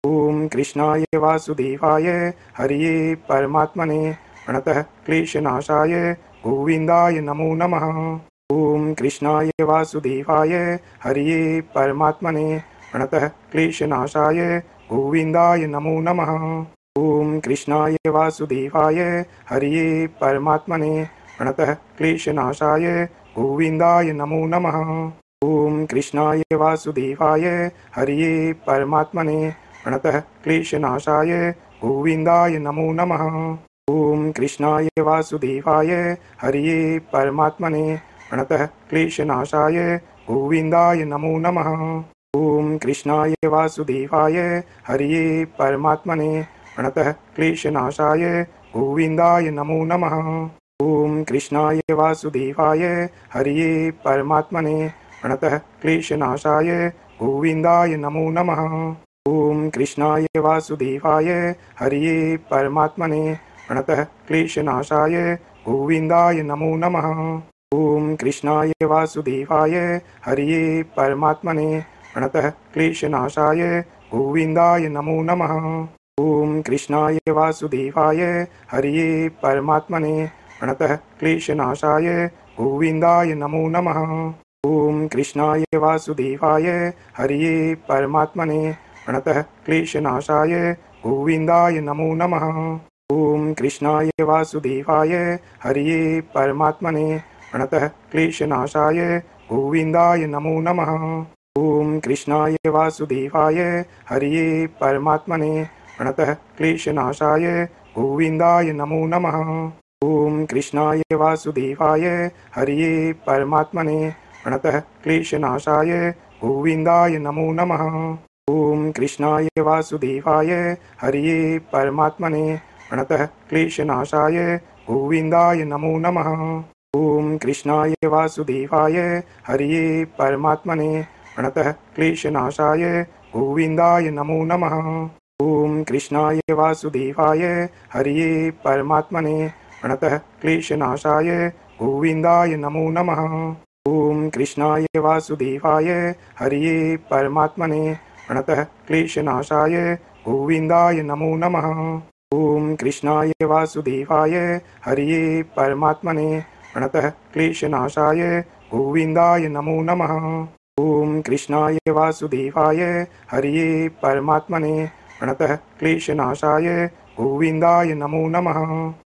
ओम कृष्णाय वासुदेवाय हरिये परमात्मने प्रणतः क्लेशनाशाय गोविंदाय नमो नमः। ओम कृष्णाय वासुदेवाय हरिये परमात्मने प्रणतः क्लेशनाशाय गोविंदाय नमो नमः। ओम कृष्णाय वासुदेवाय हरिये परमात्मने प्रणतः क्लेशनाशाय गोविंदाय नमो नमः। ओम कृष्णाय वासुदेवाय हरिये परमात्मने प्रणतः क्लेशनाशाय गोविंदाय नमो नमः। ओम कृष्णाय वासुदेवाय हरिये परमात्मने प्रणतः क्लेशनाशाय गोविंदाय नमो नमः। ओम कृष्णाय वासुदेवाय हरिये परमात्मने प्रणतः क्लेशनाशाय गोविंदाय नमो नमः। ओम कृष्णाय वासुदेवाय हरिये परमात्मने प्रणतः क्लेशनाशाय गोविंदाय नमो नमः। ओम कृष्णाय वासुदेवाय हरिये परमात्मने प्रणतः क्लेशनाशाय गोविंदाय नमो नमः। ओम कृष्णाय वासुदेवाय हरिये परमात्मने प्रणतः क्लेशनाशाय गोविंदाय नमो नमः। ओम कृष्णाय वासुदेवाय हरिये परमात्मने प्रणतः क्लेशनाशाय गोविंदाय नमो नमः। ओम कृष्णाय वासुदेवाय हरिये परमात्मने प्रणतः क्लेशनाशाय गोविंदाय नमो नमः। ओम कृष्णाय वासुदेवाय हरिये परमात्मने प्रणतः क्लेशनाशाय गोविंदाय नमो नमः। ओम कृष्णाय वासुदेवाय हरिये परमात्मने प्रणतः क्लेशनाशाय गोविंदाय नमो नमः। ओम कृष्णाय वासुदेवाय हरिये परमात्मने प्रणतः क्लेशनाशाय गोविंदाय नमो नमः। ओम कृष्णाय वासुदेवाय हरिये परमात्मने प्रणतः क्लेशनाशाय गोविंदाय नमो नमः। ओम कृष्णाय वासुदेवाय हरिये परमात्मने प्रणतः क्लेशनाशाय गोविंदाय नमो नमः। ओम कृष्णाय वासुदेवाय हरिये परमात्मने प्रणतः क्लेशनाशाय गोविंदाय नमो नमः। ओम कृष्णाय वासुदेवाय हरिये परमात्मने प्रणतः क्लेशनाशाय गोविंदाय नमो नमः। ओम कृष्णाय वासुदेवाय हरिये परमात्मने प्रणतः क्लेशनाशाय गोविंदाय नमो नमः। ओम कृष्णाय वासुदेवाय हरिये परमात्मने प्रणतः क्लेशनाशाय गोविंदाय नमो नमः।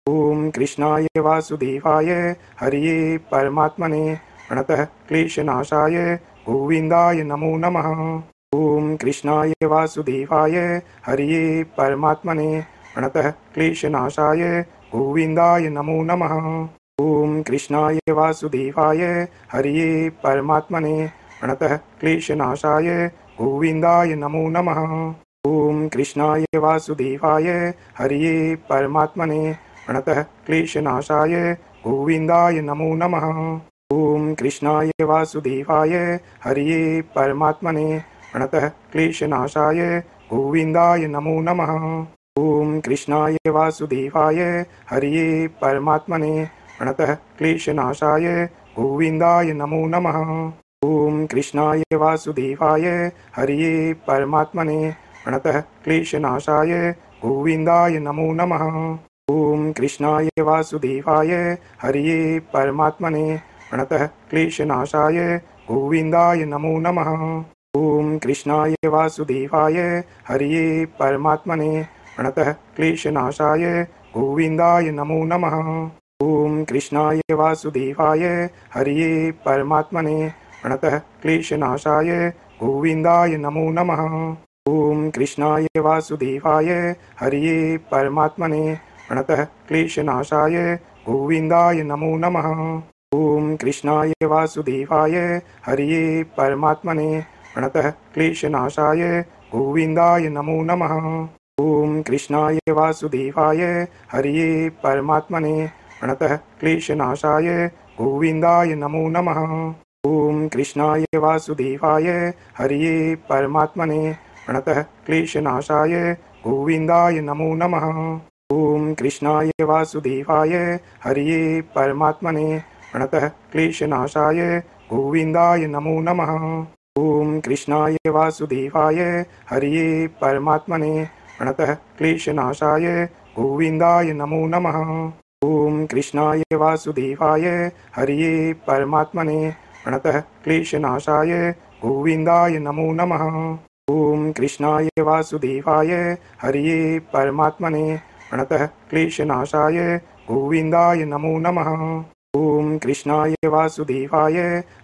ओम कृष्णाय वासुदेवाय हरिये परमात्मने प्रणतः क्लेशनाशाय गोविंदाय नमो नमः। ओम कृष्णाय वासुदेवाय हरिये परमात्मने प्रणतः क्लेशनाशाय गोविंदाय नमो नमः। ओम कृष्णाय वासुदेवाय हरिये परमात्मने प्रणतः क्लेशनाशाय गोविंदाय नमो नमः। ओम कृष्णाय वासुदेवाय हरिये परमात्मने प्रणतः क्लेशनाशाय गोविंदाय नमो नमः। ओम कृष्णाय वासुदेवाय हरिये परमात्मने प्रणतः क्लेशनाशाय गोविंदाय नमो नमः। ओम कृष्णाय वासुदेवाय हरिये परमात्मने प्रणतः क्लेशनाशाय गोविंदाय नमो नमः। ओम कृष्णाय वासुदेवाय हरिये परमात्मने प्रणतः क्लेशनाशाय गोविंदाय नमो नमः। ओम कृष्णाय वासुदेवाय हरिये परमात्मने प्रणतः क्लेशनाशाय गोविंदाय नमो नमः। ओम कृष्णाय वासुदेवाय हरिये परमात्मने प्रणतः क्लेशनाशाय गोविंदाय नमो नमः। ओम कृष्णाय वासुदेवाय हरिये परमात्मने प्रणतः क्लेशनाशाय गोविंदाय नमो नमः। ओम कृष्णाय वासुदेवाय हरिये परमात्मने प्रणतः क्लेशनाशाय गोविंदाय नमो नमः। ओम कृष्णाय वासुदेवाय हरिये परमात्मने प्रणतः क्लेशनाशाय गोविंदाय नमो नमः। ओम कृष्णाय वासुदेवाय हरिये परमात्मने प्रणतः क्लेशनाशाय गोविंदाय नमो नमः। ओम कृष्णाय वासुदेवाय हरिये परमात्मने प्रणतः क्लेशनाशाय गोविंदाय नमो नमः। ओम कृष्णाय वासुदेवाय हरिये परमात्मने प्रणतः क्लेशनाशाय गोविंदाय नमो नमः। ॐ कृष्णाय वासुदेवाय हरिये परमात्मने प्रणतः क्लेशनाशाय गोविन्दाय नमो नमः। ॐ कृष्णाय वासुदेवाय हरिये परमात्मने प्रणतः क्लेशनाशाय गोविन्दाय नमो नमः। ॐ कृष्णाय वासुदेवाय हरिये परमात्मने प्रणतः क्लेशनाशाय गोविन्दाय नमो नमः। ॐ कृष्णाय वासुदेवाय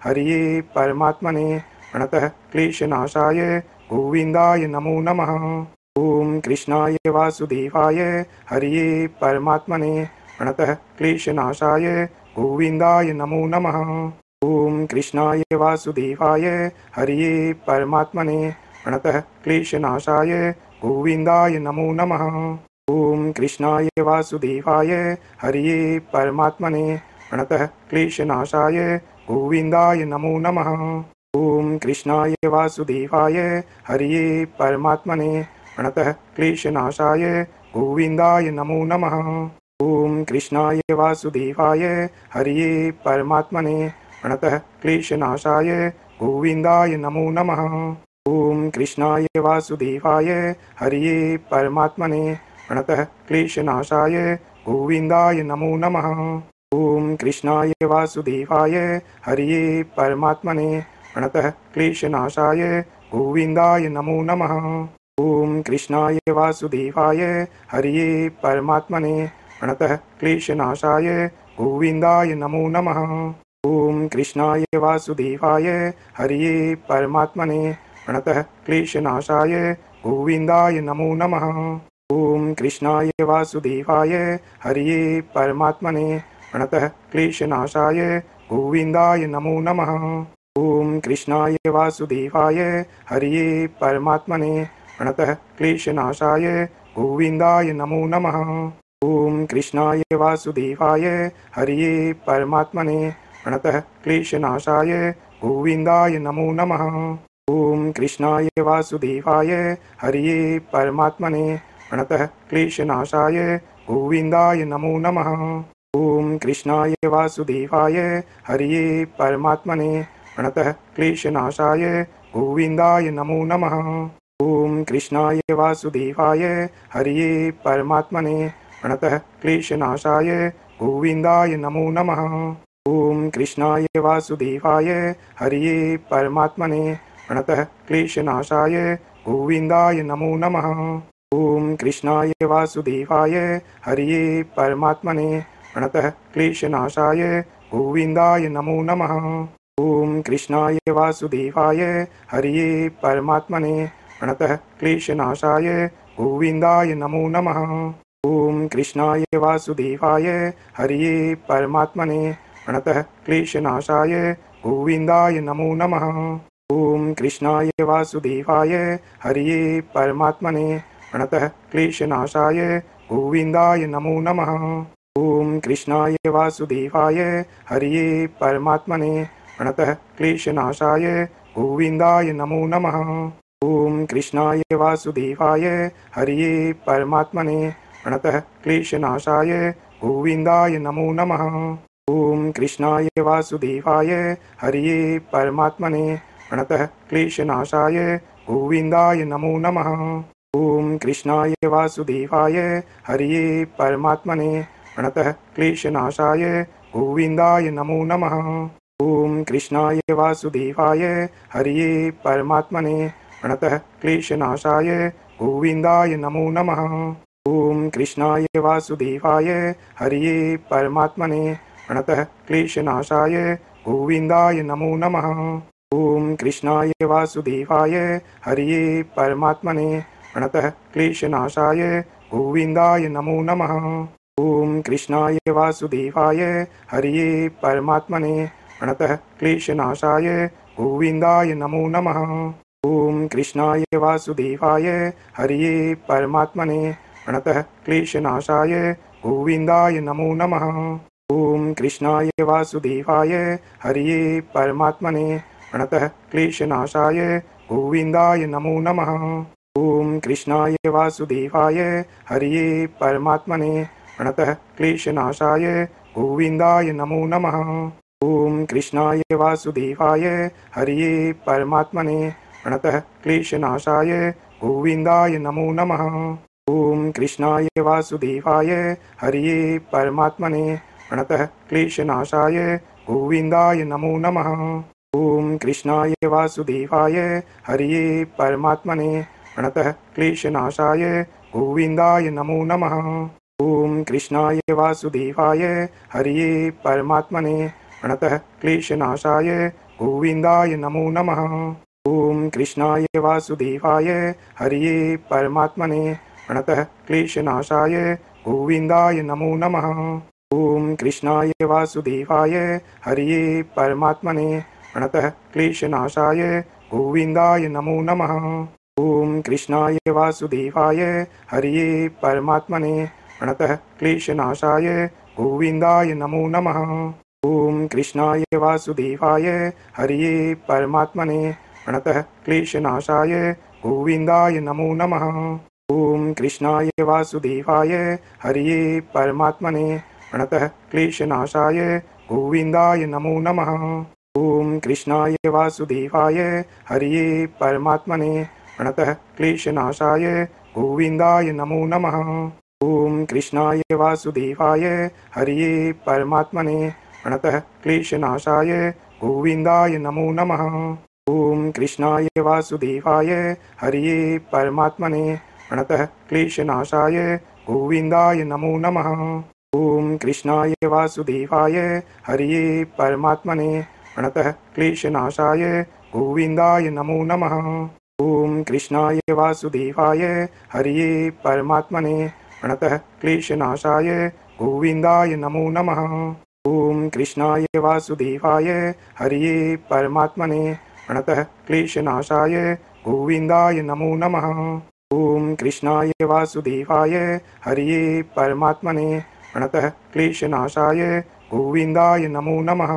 हरिये परमात्मने प्रणतः क्लेशनाशाय गोविन्दाय नमो नमः। ॐ कृष्णाय वासुदेवाय हरिये परमात्मने प्रणतः क्लेशनाशाय गोविन्दाय नमो नमः। ॐ कृष्णाय वासुदेवाय हरिये परमात्मने प्रणतः क्लेशनाशाय गोविन्दाय नमो नमः। ॐ कृष्णाय वासुदेवाय हरिये परमात्मने प्रणतः क्लेशनाशाय गोविन्दाय नमो नमः। ॐ कृष्णाय वासुदेवाय हरिये परमात्मने प्रणतः क्लेशनाशाय गोविन्दाय नमो नमः। ॐ कृष्णाय वासुदेवाय हरिये परमात्मने प्रणतः क्लेशनाशाय गोविन्दाय नमो नमः। ॐ कृष्णाय वासुदेवाय हरिये परमात्मने प्रणतः क्लेशनाशाय गोविन्दाय नमो नमः। ॐ कृष्णाय वासुदेवाय हरिये परमात्मने प्रणतः क्लेशनाशाय गोविन्दाय नमो नमः। ॐ कृष्णाय वासुदेवाय हरिये परमात्मने प्रणतः क्लेशनाशाय गोविन्दाय नमो नमः। ॐ कृष्णाय वासुदेवाय हरिये परमात्मने प्रणतः क्लेशनाशाय गोविन्दाय नमो नमः। ॐ कृष्णाय वासुदेवाय हरिये परमात्मने प्रणतः क्लेशनाशाय गोविन्दाय नमो नमः। ॐ कृष्णाय वासुदेवाय हरिये परमात्मने प्रणतः क्लेशनाशाय गोविन्दाय नमो नमः। ॐ कृष्णाय वासुदेवाय हरिये परमात्मने प्रणतः क्लेशनाशाय गोविन्दाय नमो नमः। ॐ कृष्णाय वासुदेवाय हरिये परमात्मने प्रणतः क्लेशनाशाय गोविन्दाय नमो नमः। ॐ कृष्णाय वासुदेवाय हरिये परमात्मने प्रणतः क्लेशनाशाय गोविन्दाय नमो नमः। ॐ कृष्णाय वासुदेवाय हरिये परमात्मने प्रणतः क्लेशनाशाय गोविन्दाय नमो नमः। ॐ कृष्णाय वासुदेवाय हरिये परमात्मने प्रणतः क्लेशनाशाय गोविन्दाय नमो नमः। ॐ कृष्णाय वासुदेवाय हरिये परमात्मने प्रणतः क्लेशनाशाय गोविन्दाय नमो नमः। ॐ कृष्णाय वासुदेवाय हरिये परमात्मने प्रणतः क्लेशनाशाय गोविन्दाय नमो नमः। ॐ कृष्णाय वासुदेवाय हरिये परमात्मने प्रणतः क्लेशनाशाय गोविन्दाय नमो नमः। ॐ कृष्णाय वासुदेवाय हरिये परमात्मने प्रणतः क्लेशनाशाय गोविन्दाय नमो नमः। ॐ कृष्णाय वासुदेवाय हरिये परमात्मने प्रणतः क्लेशनाशाय गोविन्दाय नमो नमः। ॐ कृष्णाय वासुदेवाय हरिये परमात्मने प्रणतः क्लेशनाशाय गोविन्दाय नमो नमः। ॐ कृष्णाय वासुदेवाय हरिये परमात्मने प्रणतः क्लेशनाशाय गोविन्दाय नमो नमः। ॐ कृष्णाय वासुदेवाय हरिये परमात्मने प्रणतः क्लेशनाशाय गोविन्दाय नमो नमः। ॐ कृष्णाय वासुदेवाय हरिये परमात्मने प्रणतः क्लेशनाशाय गोविन्दाय नमो नमः। ॐ कृष्णाय वासुदेवाय हरिये परमात्मने प्रणतः क्लेशनाशाय गोविन्दाय नमो नमः। ॐ कृष्णाय वासुदेवाय हरिये परमात्मने प्रणतः क्लेशनाशाय गोविन्दाय नमो नमः। ॐ कृष्णाय वासुदेवाय हरिये परमात्मने प्रणतः क्लेशनाशाय गोविन्दाय नमो नमः। ॐ कृष्णाय वासुदेवाय हरिये परमात्मने प्रणतः क्लेशनाशाय गोविन्दाय नमो नमः। ॐ कृष्णाय वासुदेवाय हरिये परमात्मने प्रणतः क्लेशनाशाय गोविन्दाय नमो नमः। ॐ कृष्णाय वासुदेवाय हरिये परमात्मने प्रणतः क्लेशनाशाय गोविन्दाय नमो नमः। ॐ कृष्णाय वासुदेवाय हरिये परमात्मने प्रणतः क्लेशनाशाय गोविन्दाय नमो नमः। ॐ कृष्णाय वासुदेवाय हरिये परमात्मने प्रणतः क्लेशनाशाय गोविन्दाय नमो नमः। ॐ कृष्णाय वासुदेवाय हरिये परमात्मने प्रणतः क्लेशनाशाय गोविन्दाय नमो नमः। ॐ कृष्णाय वासुदेवाय हरिये परमात्मने प्रणतः क्लेशनाशाय गोविन्दाय नमो नमः। ॐ कृष्णाय वासुदेवाय हरिये परमात्मने प्रणतः क्लेशनाशाय गोविन्दाय नमो नमः। ॐ कृष्णाय वासुदेवाय हरिये परमात्मने प्रणतः क्लेशनाशाय गोविन्दाय नमो नमः। ॐ कृष्णाय वासुदेवाय हरिये परमात्मने प्रणतः क्लेशनाशाय गोविन्दाय नमो नमः। ॐ कृष्णाय वासुदेवाय हरिये परमात्मने प्रणतः क्लेशनाशाय गोविन्दाय नमो नमः। ॐ कृष्णाय वासुदेवाय हरिये परमात्मने प्रणतः क्लेशनाशाय गोविन्दाय नमो नमः। ॐ कृष्णाय वासुदेवाय हरिये परमात्मने प्रणतः क्लेशनाशाय गोविन्दाय नमो नमः। ॐ कृष्णाय वासुदेवाय हरिये परमात्मने प्रणतः क्लेशनाशाय गोविन्दाय नमो नमः। ॐ कृष्णाय वासुदेवाय हरिये परमात्मने प्रणतः क्लेशनाशाय गोविन्दाय नमो नमः। ॐ कृष्णाय वासुदेवाय हरिये परमात्मने प्रणतः क्लेशनाशाय गोविन्दाय नमो नमः। ॐ कृष्णाय वासुदेवाय हरिये परमात्मने प्रणतः क्लेशनाशाय गोविन्दाय नमो नमः। ॐ कृष्णाय वासुदेवाय हरिये परमात्मने प्रणतः क्लेशनाशाय गोविन्दाय नमो नमः। ॐ कृष्णाय वासुदेवाय हरिये परमात्मने प्रणतः क्लेशनाशाय गोविन्दाय नमो नमः।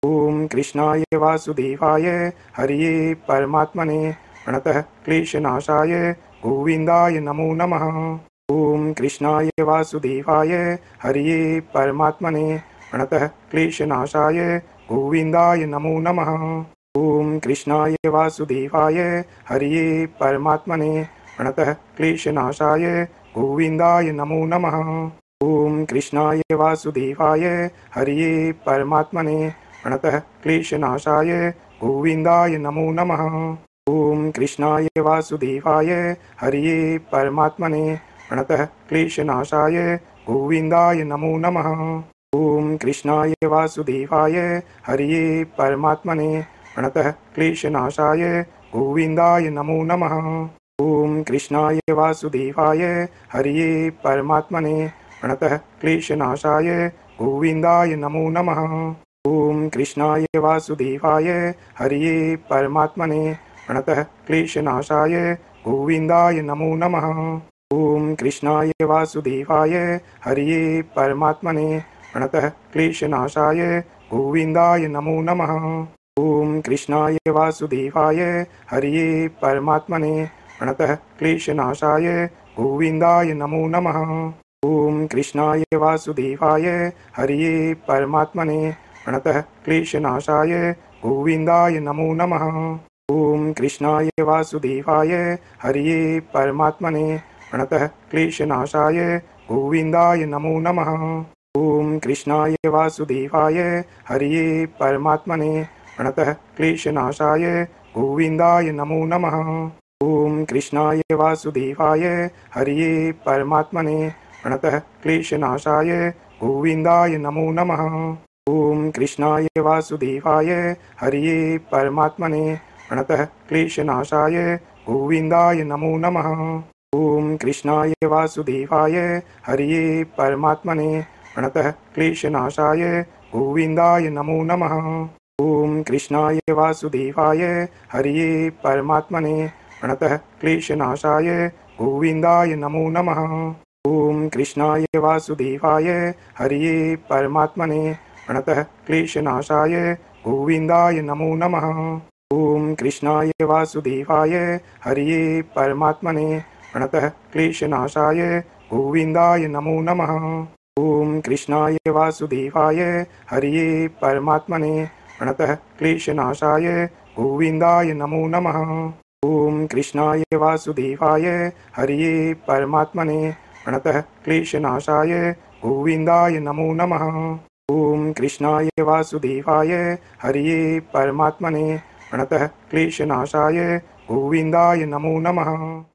ॐ कृष्णाय वासुदेवाय हरिये परमात्मने प्रणतः क्लेशनाशाय गोविन्दाय नमो नमः। ॐ कृष्णाय वासुदेवाय हरिये परमात्मने प्रणतः क्लेशनाशाय गोविन्दाय नमो नमः। ॐ कृष्णाय वासुदेवाय हरिये परमात्मने प्रणतः क्लेशनाशाय गोविन्दाय नमो नमः। ॐ कृष्णाय वासुदेवाय हरिये परमात्मने प्रणतः क्लेशनाशाय गोविन्दाय नमो नमः। ॐ कृष्णाय वासुदेवाय हरिये परमात्मने प्रणतः क्लेशनाशाय गोविन्दाय नमो नमः। ॐ कृष्णाय वासुदेवाय हरिये परमात्मने प्रणतः क्लेशनाशाय गोविन्दाय नमो नमः। ॐ कृष्णाय वासुदेवाय हरिये परमात्मने प्रणतः क्लेशनाशाय गोविन्दाय नमो नमः। ॐ कृष्णाय वासुदेवाय हरिये परमात्मने प्रणतः क्लेशनाशाय गोविन्दाय नमो नमः। ॐ कृष्णाय वासुदेवाय हरिये परमात्मने प्रणतः क्लेशनाशाय गोविन्दाय नमो नमः। ॐ कृष्णाय वासुदेवाय हरिये परमात्मने प्रणतः क्लेशनाशाय गोविन्दाय नमो नमः। ॐ कृष्णाय वासुदेवाय हरिये परमात्मने प्रणतः क्लेशनाशाय गोविन्दाय नमो नमः। ॐ कृष्णाय वासुदेवाय हरिये परमात्मने प्रणतः क्लेशनाशाय गोविन्दाय नमो नमः। ॐ कृष्णाय वासुदेवाय हरिये परमात्मने प्रणतः क्लेशनाशाय गोविन्दाय नमो नमः। ॐ कृष्णाय वासुदेवाय हरिये परमात्मने प्रणतः क्लेशनाशाय गोविन्दाय नमो नमः। ॐ कृष्णाय वासुदेवाय हरिये परमात्मने प्रणतः क्लेशनाशाय गोविन्दाय नमो नमः। ॐ कृष्णाय वासुदेवाय हरिये परमात्मने प्रणतः क्लेशनाशाय गोविन्दाय नमो नमः। ॐ कृष्णाय वासुदेवाय हरिये परमात्मने प्रणतः क्लेशनाशाय गोविन्दाय नमो नमः। ॐ कृष्णाय वासुदेवाय हरिये परमात्मने प्रणतः क्लेशनाशाय गोविन्दाय नमो नमः। ॐ कृष्णाय वासुदेवाय हरिये परमात्मने प्रणतः क्लेशनाशाय गोविन्दाय नमो नमः। ॐ कृष्णाय वासुदेवाय हरिये परमात्मने प्रणतः क्लेशनाशाय गोविन्दाय नमो नमः। ॐ कृष्णाय वासुदेवाय हरिये परमात्मने प्रणतः क्लेशनाशाय गोविन्दाय नमो नमः। ॐ कृष्णाय वासुदेवाय हरिये परमात्मने प्रणतः क्लेशनाशाय गोविन्दाय नमो नमः।